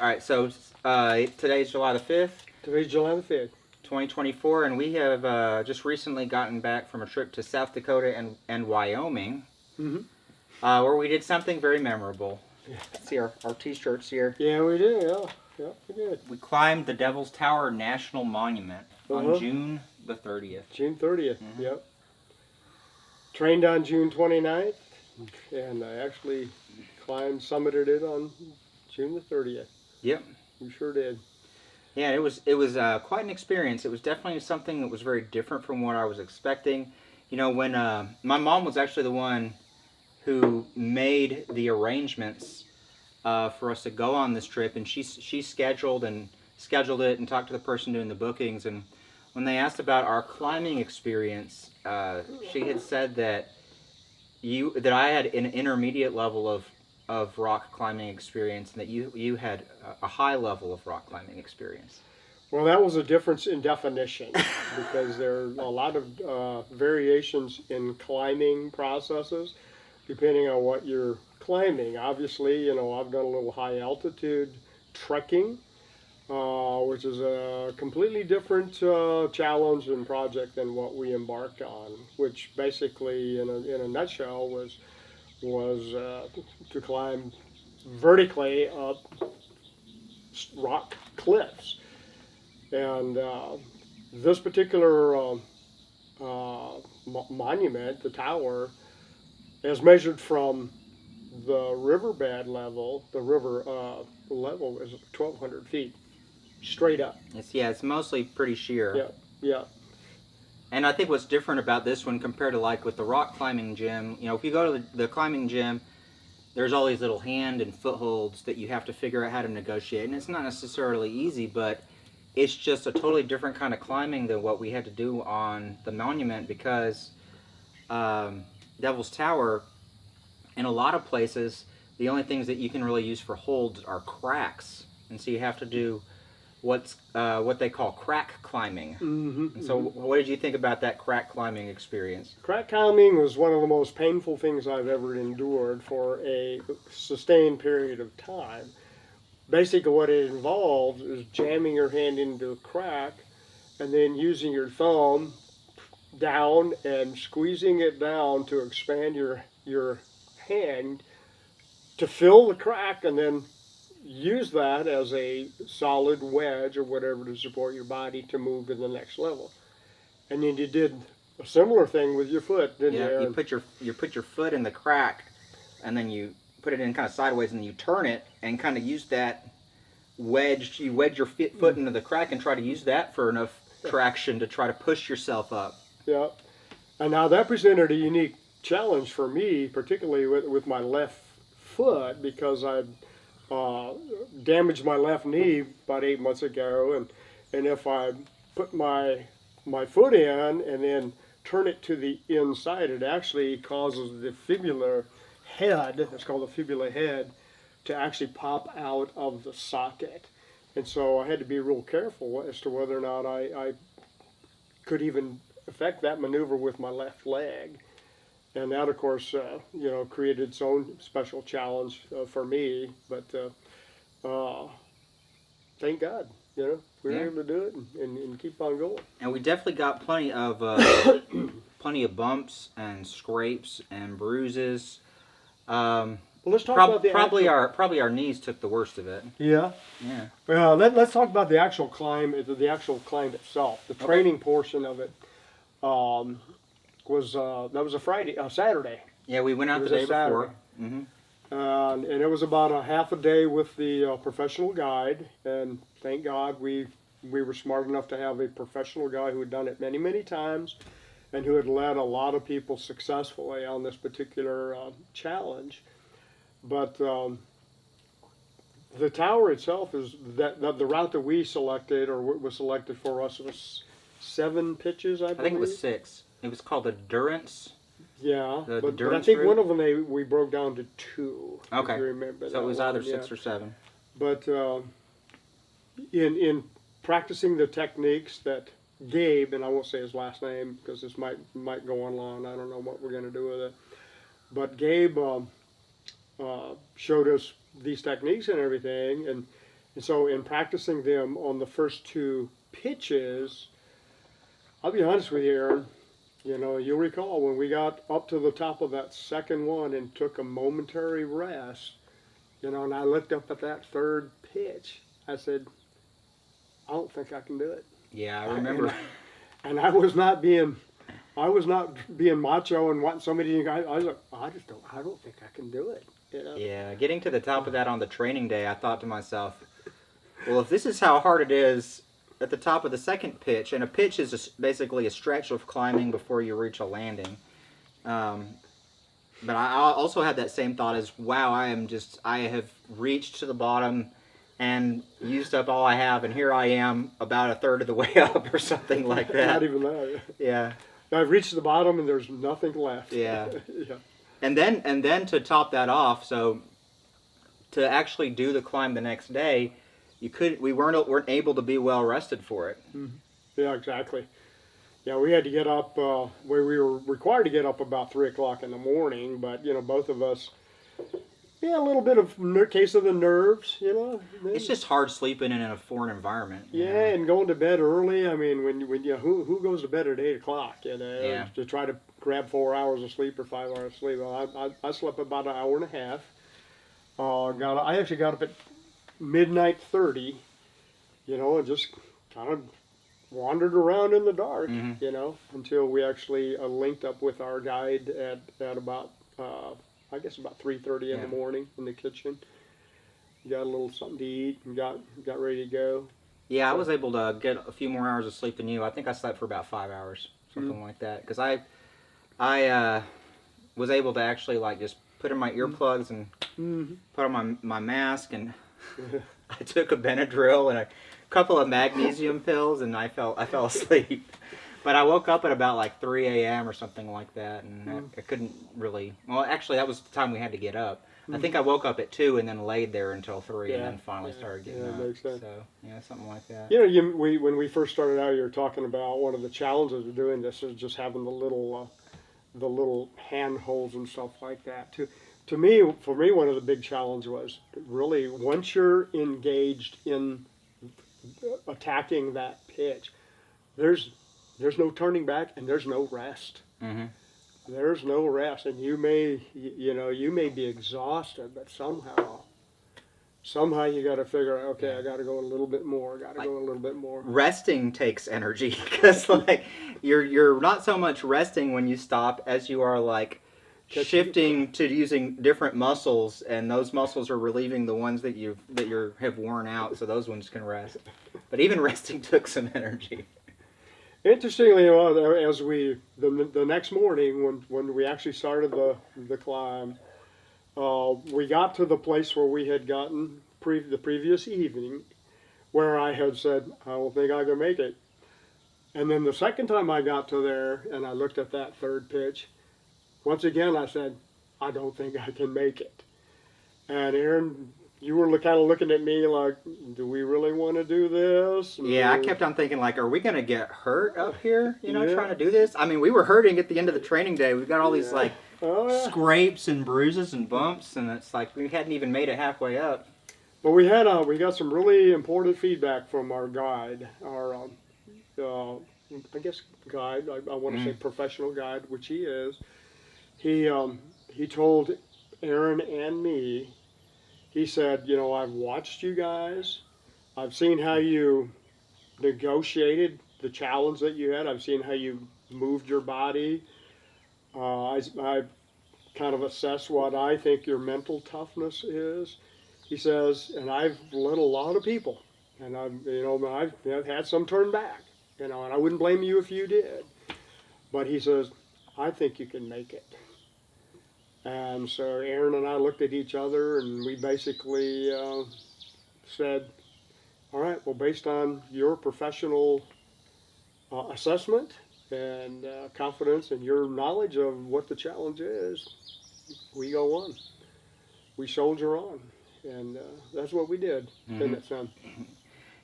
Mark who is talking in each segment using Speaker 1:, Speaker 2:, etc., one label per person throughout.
Speaker 1: right, so today's July the 5th,
Speaker 2: Today's July the 5th.
Speaker 1: 2024, and we have just recently gotten back from a trip to South Dakota and Wyoming, where we did something very memorable.
Speaker 2: Yeah.
Speaker 1: See our t-shirts here.
Speaker 2: Yeah, we did. Yeah, we did.
Speaker 1: We climbed the Devil's Tower National Monument on June the 30th.
Speaker 2: June 30th, yep. Trained on June 29th, and I actually summited it on June the 30th.
Speaker 1: Yep.
Speaker 2: We sure did.
Speaker 1: Yeah, it was quite an experience. It was definitely something that was very different from what I was expecting. You know, when my mom was actually the one who made the arrangements for us to go on this trip, and she scheduled it and talked to the person doing the bookings. And when they asked about our climbing experience, she had said that I had an intermediate level of rock climbing experience, and that you had a high level of rock climbing experience.
Speaker 2: Well, that was a difference in definition because there are a lot of variations in climbing processes depending on what you're climbing. Obviously, you know, I've done a little high altitude trekking, which is a completely different challenge and project than what we embarked on, which basically, in a nutshell, was to climb vertically up rock cliffs. And this particular monument, the tower, as measured from the riverbed level, the river level is 1,200 feet, straight up.
Speaker 1: It's mostly pretty sheer.
Speaker 2: Yeah.
Speaker 1: And I think what's different about this one compared to like with the rock climbing gym, you know, if you go to the climbing gym, there's all these little hand and footholds that you have to figure out how to negotiate. And it's not necessarily easy, but it's just a totally different kind of climbing than what we had to do on the monument because Devil's Tower, in a lot of places, the only things that you can really use for holds are cracks. And so you have to do what they call crack climbing. And so what did you think about that crack climbing experience?
Speaker 2: Crack climbing was one of the most painful things I've ever endured for a sustained period of time. Basically what it involves is jamming your hand into a crack and then using your thumb down and squeezing it down to expand your hand to fill the crack and then use that as a solid wedge or whatever to support your body to move to the next level. And then you did a similar thing with your foot, didn't you?
Speaker 1: Yeah, you put your foot in the crack, and then you put it in kind of sideways, and then you turn it and kind of use that wedge. You wedge your foot into the crack and try to use that for enough traction to try to push yourself up.
Speaker 2: Yeah. And now that presented a unique challenge for me, particularly with my left foot, because I damaged my left knee about 8 months ago, and if I put my foot in and then turn it to the inside, it actually causes the fibular head, it's called the fibula head, to actually pop out of the socket. And so I had to be real careful as to whether or not I could even effect that maneuver with my left leg. And that, of course, created its own special challenge for me. But thank God, we were able to do it and keep on going.
Speaker 1: And we definitely got plenty of bumps and scrapes and bruises.
Speaker 2: Well, let's talk about
Speaker 1: probably our knees took the worst of it.
Speaker 2: Yeah. Well, let's talk about the actual climb. The actual climb itself, the training portion of it. Was a Saturday.
Speaker 1: Yeah, we went out the day before.
Speaker 2: And it was about a half a day with the professional guide, and thank God we were smart enough to have a professional guy who had done it many, many times and who had led a lot of people successfully on this particular challenge. But the tower itself is that the route that we selected, or was selected for us, was 7 pitches, I believe.
Speaker 1: I think it was 6. It was called the Durance.
Speaker 2: Yeah, but I think one of them we broke down to 2.
Speaker 1: Okay.
Speaker 2: If you remember
Speaker 1: so it was either 6 or 7.
Speaker 2: But in practicing the techniques that Gabe, and I won't say his last name because this might go online. I don't know what we're going to do with it. But Gabe showed us these techniques and everything, And so in practicing them on the first two pitches, I'll be honest with you, Aaron, you'll recall when we got up to the top of that second one and took a momentary rest, and I looked up at that third pitch, I said, I don't think I can do it.
Speaker 1: Yeah, I remember.
Speaker 2: And I was not being macho and wanting somebody to, I was like, I don't think I can do it.
Speaker 1: Yeah, getting to the top of that on the training day, I thought to myself, well, if this is how hard it is at the top of the second pitch, and a pitch is basically a stretch of climbing before you reach a landing. But I also had that same thought as, wow, I have reached to the bottom and used up all I have, and here I am about a third of the way up or something like that.
Speaker 2: Not even that.
Speaker 1: Yeah.
Speaker 2: I've reached the bottom and there's nothing left.
Speaker 1: Yeah.
Speaker 2: Yeah.
Speaker 1: And then to top that off, so to actually do the climb the next day, we weren't able to be well rested for it.
Speaker 2: Mm-hmm. Yeah, exactly. Yeah, we had to get up. We were required to get up about 3 o'clock in the morning, but both of us, a little bit of case of the nerves.
Speaker 1: It's just hard sleeping in a foreign environment.
Speaker 2: Yeah, and going to bed early. I mean, when who goes to bed at 8 o'clock?
Speaker 1: Yeah.
Speaker 2: To try to grab 4 hours of sleep or 5 hours of sleep. I slept about an hour and a half. I actually got up at midnight 30. And just kind of wandered around in the dark.
Speaker 1: Mm-hmm.
Speaker 2: Until we actually linked up with our guide at about I guess about 3:30 in the morning in the kitchen. Got a little something to eat and got ready to go.
Speaker 1: Yeah, I was able to get a few more hours of sleep than you. I think I slept for about 5 hours, something like that. Because I was able to actually just put in my earplugs and put on my mask, and I took a Benadryl and a couple of magnesium pills, and I fell asleep. But I woke up at about 3 a.m. or something like that, and I couldn't really. Well, actually, that was the time we had to get up. I think I woke up at 2 and then laid there until 3, and then finally started getting up.
Speaker 2: Makes sense.
Speaker 1: So something like that.
Speaker 2: When we first started out, you were talking about one of the challenges of doing this is just having the little handholds and stuff like that. For me, one of the big challenges was really once you're engaged in attacking that pitch, there's no turning back and there's no rest.
Speaker 1: Mm-hmm.
Speaker 2: There's no rest, and you may be exhausted, but somehow you got to figure out, okay, I got to go a little bit more.
Speaker 1: Resting takes energy because you're not so much resting when you stop as you are shifting to using different muscles, and those muscles are relieving the ones that you have worn out, so those ones can rest. But even resting took some energy.
Speaker 2: Interestingly, as the next morning when we actually started the climb, we got to the place where we had gotten the previous evening, where I had said, I don't think I can make it. And then the second time I got to there and I looked at that third pitch, once again I said, I don't think I can make it. And Aaron, you were kind of looking at me like, do we really want to do this?
Speaker 1: Yeah, I kept on thinking, are we going to get hurt up here, trying to do this? I mean, we were hurting at the end of the training day. We've got all these, scrapes and bruises and bumps, and it's we hadn't even made it halfway up.
Speaker 2: But we got some really important feedback from our guide, our, I guess, guide. I want to say professional guide, which he is. He told Aaron and me, he said, I've watched you guys. I've seen how you negotiated the challenge that you had. I've seen how you moved your body. I kind of assessed what I think your mental toughness is. He says, and I've led a lot of people, and I've had some turn back, and I wouldn't blame you if you did. But he says, I think you can make it. And so Aaron and I looked at each other, and we basically said, all right, well, based on your professional assessment and confidence and your knowledge of what the challenge is, we go on. We soldier on. And that's what we did, didn't it, son?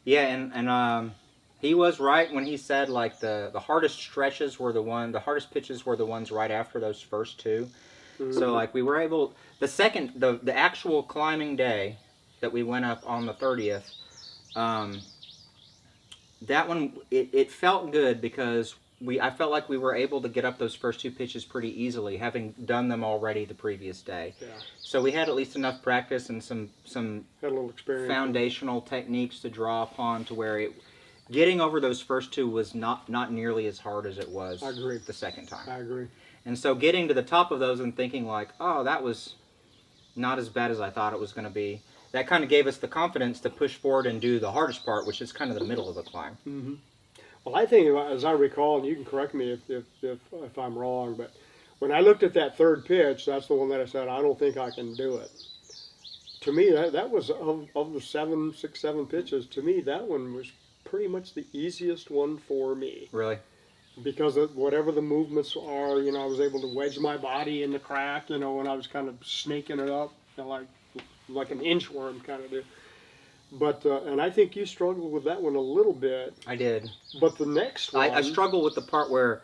Speaker 1: Yeah, and he was right when he said the hardest stretches were the hardest pitches were the ones right after those first two. Mm-hmm. So we were able, the actual climbing day, that we went up on the 30th, that one, it felt good because I felt like we were able to get up those first 2 pitches pretty easily, having done them already the previous day.
Speaker 2: Yeah.
Speaker 1: So we had at least enough practice and some
Speaker 2: Had a little experience.
Speaker 1: foundational techniques to draw upon to where getting over those first 2 was not nearly as hard as it was
Speaker 2: I agree.
Speaker 1: the second time.
Speaker 2: I agree.
Speaker 1: And so getting to the top of those and thinking like, oh, that was not as bad as I thought it was going to be, that kind of gave us the confidence to push forward and do the hardest part, which is kind of the middle of the climb.
Speaker 2: Mm-hmm. Well, I think, as I recall, and you can correct me if I'm wrong, but when I looked at that 3rd pitch, that's the one that I said, I don't think I can do it. To me, that was, of the 6, 7 pitches, to me, that one was pretty much the easiest one for me.
Speaker 1: Really?
Speaker 2: Because of whatever the movements are, I was able to wedge my body in the crack, when I was kind of snaking it up, like an inchworm kind of do. But and I think you struggled with that one a little bit.
Speaker 1: I did.
Speaker 2: But the next one,
Speaker 1: I struggle with the part where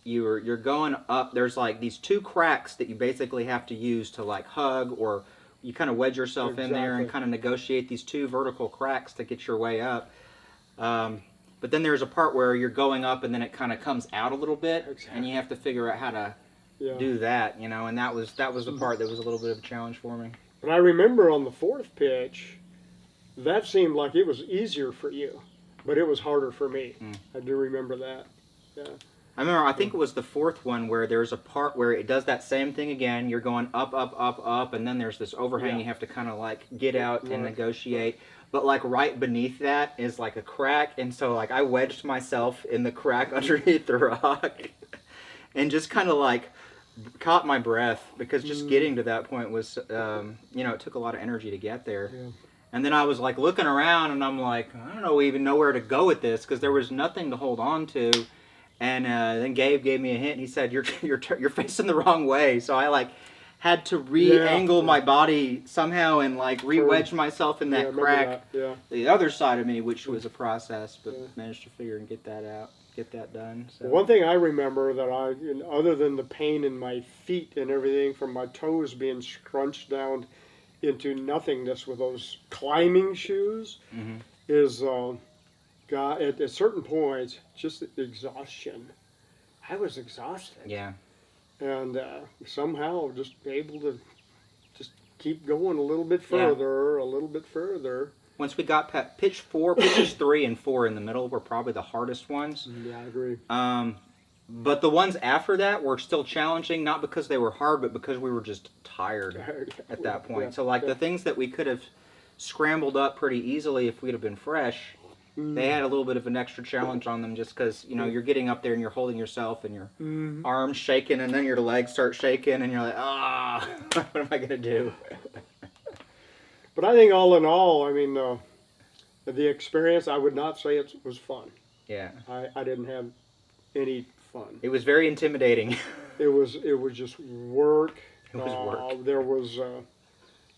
Speaker 1: you're going up. There's like these 2 cracks that you basically have to use to like hug, or you kind of wedge yourself in there and kind of negotiate these 2 vertical cracks to get your way up. But then there's a part where you're going up and then it kind of comes out a little bit, and you have to figure out how to do that, and that was the part that was a little bit of a challenge for me.
Speaker 2: And I remember on the 4th pitch, that seemed like it was easier for you, but it was harder for me. I do remember that. Yeah.
Speaker 1: I think it was the 4th one where there's a part where it does that same thing again. You're going up, up, up, up, and then there's this overhang you have to kind of like get out and negotiate. But like right beneath that is like a crack, and so like I wedged myself in the crack underneath the rock and just kind of like caught my breath because just getting to that point was, it took a lot of energy to get there. Yeah. And then I was like looking around and I'm like, I don't even know where to go with this because there was nothing to hold on to. And then Gabe gave me a hint. He said, "You're facing the wrong way." So I like had to re-angle my body somehow and like re-wedge myself in that crack. The other side of me, which was a process, but managed to figure and get that done. So.
Speaker 2: One thing I remember that other than the pain in my feet and everything from my toes being scrunched down into nothingness with those climbing shoes, is at certain points just exhaustion. I was exhausted.
Speaker 1: Yeah.
Speaker 2: And somehow just able to just keep going a little bit further,
Speaker 1: Once we got pitches 3 and 4 in the middle were probably the hardest ones.
Speaker 2: Yeah, I agree.
Speaker 1: But the ones after that were still challenging, not because they were hard, but because we were just tired at that point. So the things that we could have scrambled up pretty easily if we'd have been fresh, they had a little bit of an extra challenge on them just because, you're getting up there and you're holding yourself and your arms shaking and then your legs start shaking and you're like, what am I going to do?
Speaker 2: But I think all in all, the experience, I would not say it was fun.
Speaker 1: Yeah.
Speaker 2: I didn't have any fun.
Speaker 1: It was very intimidating.
Speaker 2: It was just work.
Speaker 1: It was work.
Speaker 2: There was,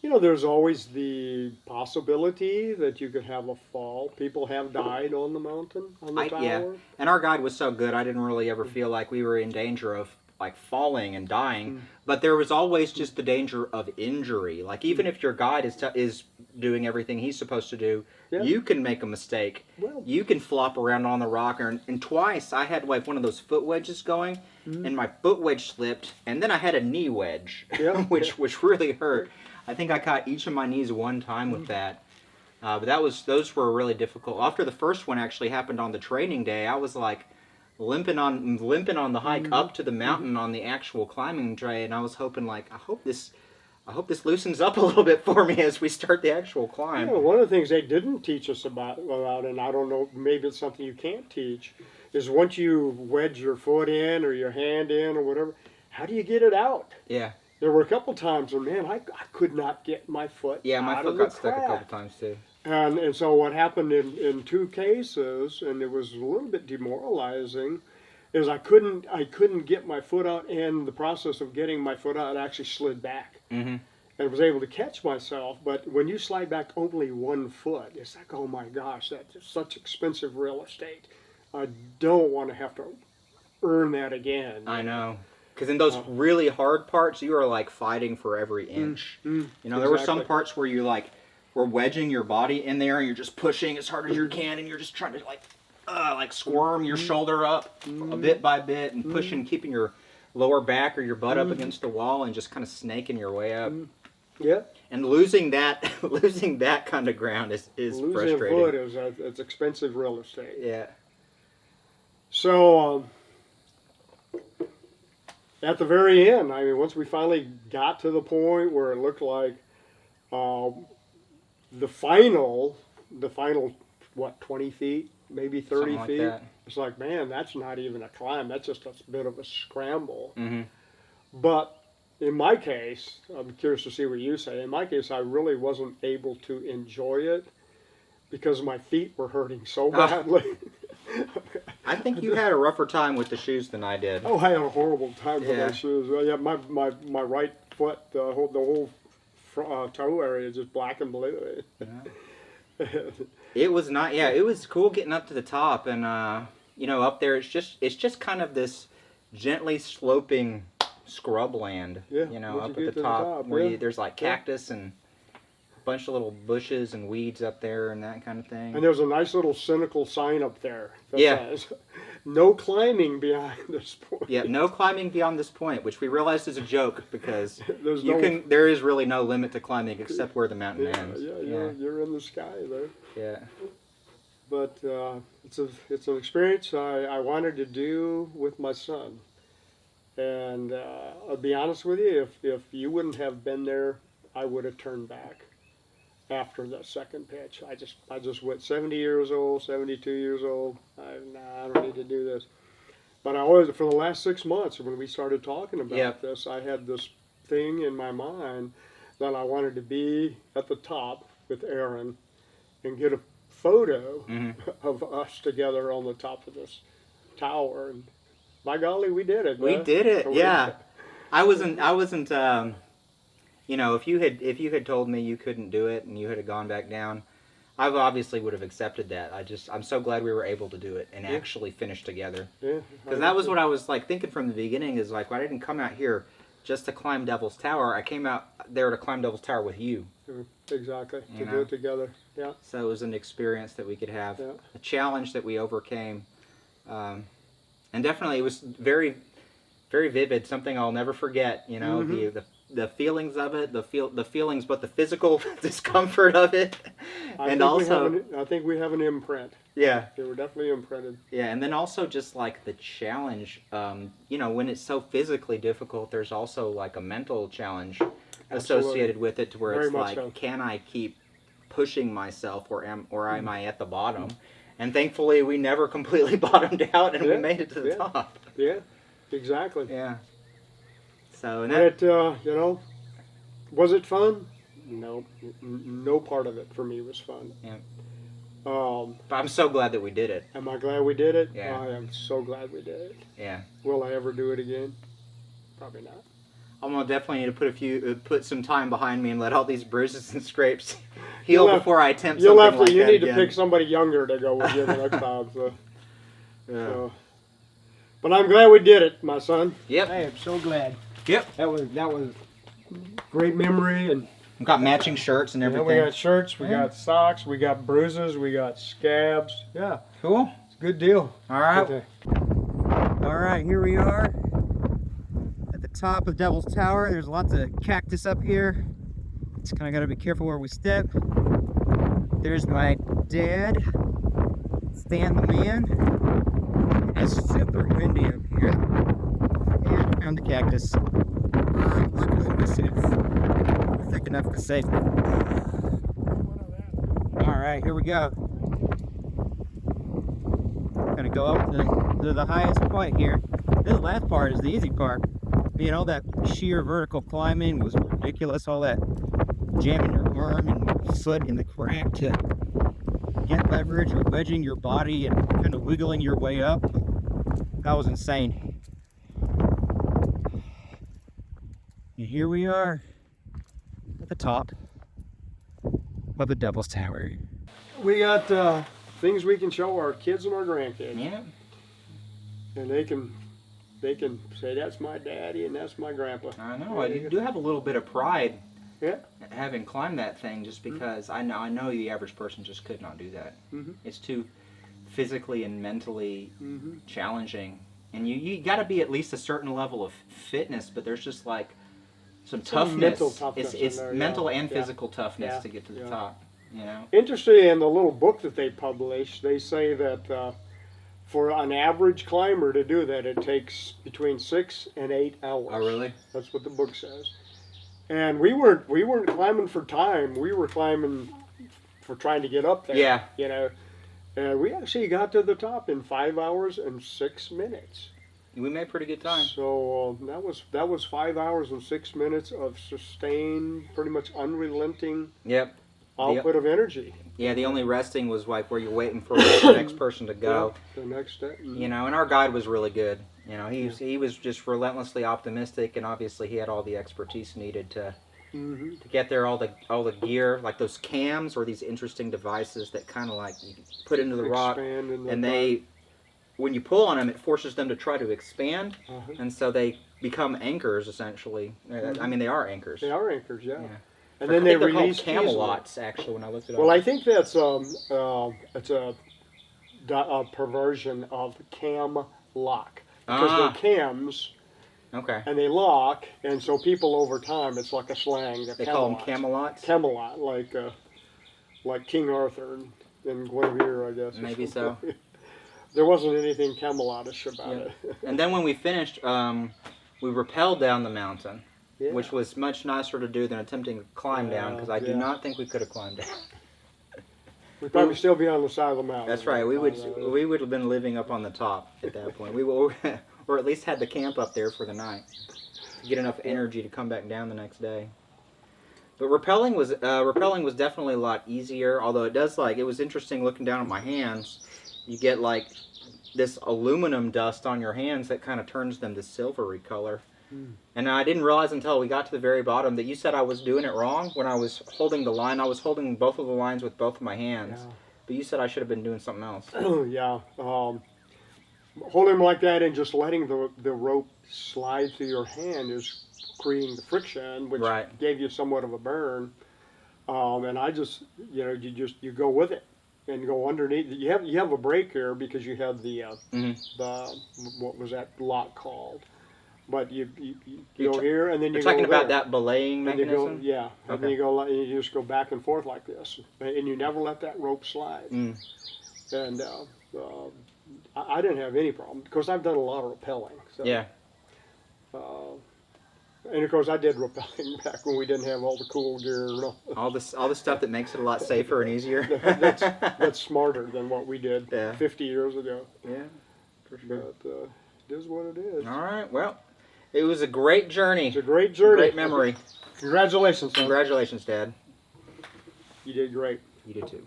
Speaker 2: there's always the possibility that you could have a fall. People have died on the mountain, on the tower.
Speaker 1: Yeah, and our guide was so good, I didn't really ever feel like we were in danger of like falling and dying. But there was always just the danger of injury. Like even if your guide is doing everything he's supposed to do, you can make a mistake. Well, you can flop around on the rock. And twice I had like one of those foot wedges going, and my foot wedge slipped, and then I had a knee wedge, which really hurt. I think I caught each of my knees one time with that. But those were really difficult. After the first one actually happened on the training day, I was like limping on the hike up to the mountain on the actual climbing tray, and I was hoping like I hope this loosens up a little bit for me as we start the actual climb.
Speaker 2: One of the things they didn't teach us about, and I don't know, maybe it's something you can't teach, is once you wedge your foot in or your hand in or whatever, how do you get it out?
Speaker 1: Yeah.
Speaker 2: There were a couple times where, man, I could not get my foot out
Speaker 1: my foot got stuck a couple times too.
Speaker 2: And so what happened in 2 cases, and it was a little bit demoralizing, is I couldn't get my foot out, and the process of getting my foot out, it actually slid back. And I was able to catch myself, but when you slide back only 1 foot, it's like, oh my gosh, that's such expensive real estate. I don't want to have to earn that again.
Speaker 1: I know. Because in those really hard parts, you are like fighting for every inch. There were some parts where you like or wedging your body in there, and you're just pushing as hard as you can, and you're just trying to like squirm your shoulder up a bit by bit, and pushing, keeping your lower back or your butt up against the wall, and just kind of snaking your way up.
Speaker 2: Yeah.
Speaker 1: And losing that kind of ground is
Speaker 2: Losing
Speaker 1: frustrating.
Speaker 2: a foot is it's expensive real estate.
Speaker 1: Yeah.
Speaker 2: So at the very end, I mean, once we finally got to the point where it looked like the final, what, 20 feet, maybe 30
Speaker 1: Something like
Speaker 2: feet.
Speaker 1: that.
Speaker 2: It's like, man, that's not even a climb. That's just a bit of a scramble.
Speaker 1: Mm-hmm.
Speaker 2: But in my case, I'm curious to see what you say. In my case, I really wasn't able to enjoy it because my feet were hurting so badly.
Speaker 1: I think you had a rougher time with the shoes than I did.
Speaker 2: Oh, I had a horrible time with
Speaker 1: Yeah.
Speaker 2: my shoes. Well, yeah, my right foot, the whole toe area is just black and blue.
Speaker 1: Yeah. It was not. Yeah, it was cool getting up to the top, and up there it's just kind of this gently sloping scrub land.
Speaker 2: Yeah,
Speaker 1: Up
Speaker 2: once
Speaker 1: at
Speaker 2: you
Speaker 1: the
Speaker 2: get to the
Speaker 1: top,
Speaker 2: top,
Speaker 1: where
Speaker 2: yeah.
Speaker 1: there's like cactus and a bunch of little bushes and weeds up there and that kind of thing.
Speaker 2: And there's a nice little cynical sign up there that
Speaker 1: Yeah.
Speaker 2: says, "No climbing beyond this point."
Speaker 1: Yeah, no climbing beyond this point, which we realized is a joke because
Speaker 2: There's
Speaker 1: there is really no limit to climbing except where the mountain
Speaker 2: Yeah,
Speaker 1: ends.
Speaker 2: you're in the sky there.
Speaker 1: Yeah.
Speaker 2: But it's an experience I wanted to do with my son. And I'll be honest with you, if you wouldn't have been there, I would have turned back after the second pitch. I just went 70 years old, 72 years old. I don't need to do this. But I always, for the last 6 months, when we started talking about this, I had this thing in my mind that I wanted to be at the top with Aaron and get a photo of us together on the top of this tower. And by golly, we did it.
Speaker 1: We did it. Yeah. I wasn't. If you had told me you couldn't do it and you had gone back down, I obviously would have accepted that. I'm so glad we were able to do it and actually finish together. Yeah. Because that was what I was like thinking from the beginning. Is like, well, I didn't come out here just to climb Devil's Tower. I came out there to climb Devil's Tower with you.
Speaker 2: Exactly. To do it together. Yeah.
Speaker 1: So it was an experience that we could have, a challenge that we overcame, and definitely it was very, very vivid. Something I'll never forget. The feelings of it, the feelings, but the physical discomfort of it, I
Speaker 2: think we have an imprint.
Speaker 1: Yeah,
Speaker 2: they were definitely imprinted.
Speaker 1: Yeah, and then also just like the challenge. When it's so physically difficult, there's also like a mental challenge associated with it, to where it's like, can I keep pushing myself, or am I at the bottom? And thankfully, we never completely bottomed out, and we made it to the top.
Speaker 2: Yeah, exactly.
Speaker 1: Yeah. So,
Speaker 2: was it fun? No, no part of it for me was fun.
Speaker 1: Yeah. But I'm so glad that we did it.
Speaker 2: Am I glad we did it?
Speaker 1: Yeah.
Speaker 2: I am so glad we did it.
Speaker 1: Yeah.
Speaker 2: Will I ever do it again? Probably not.
Speaker 1: I'm gonna definitely need to put some time behind me and let all these bruises and scrapes heal before I attempt something like that.
Speaker 2: You need
Speaker 1: again.
Speaker 2: to pick somebody younger to go with you the next time. So.
Speaker 1: Yeah.
Speaker 2: So. But I'm glad we did it, my son.
Speaker 1: Yep.
Speaker 2: I am so glad.
Speaker 1: Yep.
Speaker 2: That was great memory, and
Speaker 1: we've got matching shirts and everything.
Speaker 2: We got shirts, we got socks, we got bruises, we got scabs. Yeah.
Speaker 1: Cool.
Speaker 2: It's a good deal.
Speaker 1: All right. All right, here we are at the top of Devil's Tower. There's lots of cactus up here. Just kind of got to be careful where we step. There's my dad, Stan the man. It's super windy up here. And around the cactus. Luckily, my suit's thick enough to save me. All right, here we go. Gonna go up to the highest point here. This last part is the easy part. That sheer vertical climbing was ridiculous. All that jamming your arm and your foot in the crack to get leverage, or wedging your body and kind of wiggling your way up. That was insane. And here we are at the top of the Devil's Tower.
Speaker 2: We got things we can show our kids and our grandkids.
Speaker 1: Yeah.
Speaker 2: And they can say, that's my daddy and that's my grandpa.
Speaker 1: I know. I do have a little bit of pride
Speaker 2: Yeah.
Speaker 1: having climbed that thing, just because I know the average person just could not do that.
Speaker 2: Mm-hmm.
Speaker 1: It's too physically and mentally
Speaker 2: Mm-hmm.
Speaker 1: challenging, and you got to be at least a certain level of fitness, but there's just like some
Speaker 2: Some
Speaker 1: toughness.
Speaker 2: mental toughness
Speaker 1: It's
Speaker 2: in there,
Speaker 1: mental
Speaker 2: yeah.
Speaker 1: and
Speaker 2: Yeah.
Speaker 1: physical toughness
Speaker 2: Yeah.
Speaker 1: to get to the
Speaker 2: Yeah.
Speaker 1: top. You know.
Speaker 2: Interesting, in the little book that they publish, they say that for an average climber to do that, it takes between 6 and 8 hours.
Speaker 1: Oh, really?
Speaker 2: That's what the book says. And we weren't climbing for time. We were climbing for trying to get up there.
Speaker 1: Yeah.
Speaker 2: You know, and we actually got to the top in 5 hours and 6 minutes.
Speaker 1: We made pretty good time.
Speaker 2: So that was 5 hours and 6 minutes of sustained, pretty much unrelenting
Speaker 1: Yep.
Speaker 2: output of energy.
Speaker 1: Yeah, the only resting was like where you're waiting for the next person to go.
Speaker 2: Yeah, the next step.
Speaker 1: You know, and our guide was really good. You know, he was just relentlessly optimistic, and obviously he had all the expertise needed to get there. All the gear, like those cams, or these interesting devices that kind of like you put into the rock,
Speaker 2: Expand in the
Speaker 1: and they, when you pull on them, it forces them to try to expand, and so they become anchors essentially. I mean, they are anchors.
Speaker 2: They are anchors, yeah.
Speaker 1: Yeah.
Speaker 2: And then they
Speaker 1: they're called
Speaker 2: release
Speaker 1: Camelots, actually, when I looked it up.
Speaker 2: Well, I think that's it's a perversion of cam lock, because they're cams
Speaker 1: Okay.
Speaker 2: and they lock, and so people over time, it's like a slang.
Speaker 1: They call them Camelots?
Speaker 2: Camelot, like King Arthur and Guinevere, I guess.
Speaker 1: Maybe so.
Speaker 2: There wasn't anything Camelotish about it.
Speaker 1: And then when we finished, we rappelled down the mountain,
Speaker 2: Yeah.
Speaker 1: which was much nicer to do than attempting to climb down, because I do not think we could have climbed down.
Speaker 2: We'd probably still be on the side of the mountain.
Speaker 1: That's right. We would have been living up on the top at that point. We were, or at least had the camp up there for the night to get enough energy to come back down the next day. But rappelling was definitely a lot easier. Although it was interesting looking down at my hands. You get like this aluminum dust on your hands that kind of turns them to silvery color. And I didn't realize until we got to the very bottom that you said I was doing it wrong when I was holding the line. I was holding both of the lines with both of my hands.
Speaker 2: Yeah.
Speaker 1: But you said I should have been doing something else.
Speaker 2: Yeah. Holding them like that and just letting the rope slide through your hand is creating the friction, which gave you somewhat of a burn. And I just, you go with it and go underneath. You have a break here because you have the what was that lock called? But you go here and then you go
Speaker 1: talking about
Speaker 2: there.
Speaker 1: that belaying mechanism?
Speaker 2: And then you just go back and forth like this, and you never let that rope slide. And I didn't have any problem because I've done a lot of rappelling. So,
Speaker 1: yeah.
Speaker 2: And of course I did rappelling back when we didn't have all the cool gear and
Speaker 1: all the stuff that makes it a lot safer and easier.
Speaker 2: that's smarter than what we did 50 years ago.
Speaker 1: Yeah, for sure.
Speaker 2: But it is what it is.
Speaker 1: All right. Well, it was a great journey.
Speaker 2: It's a great journey.
Speaker 1: Great memory.
Speaker 2: Congratulations, son.
Speaker 1: Congratulations, Dad.
Speaker 2: You did great.
Speaker 1: You did too.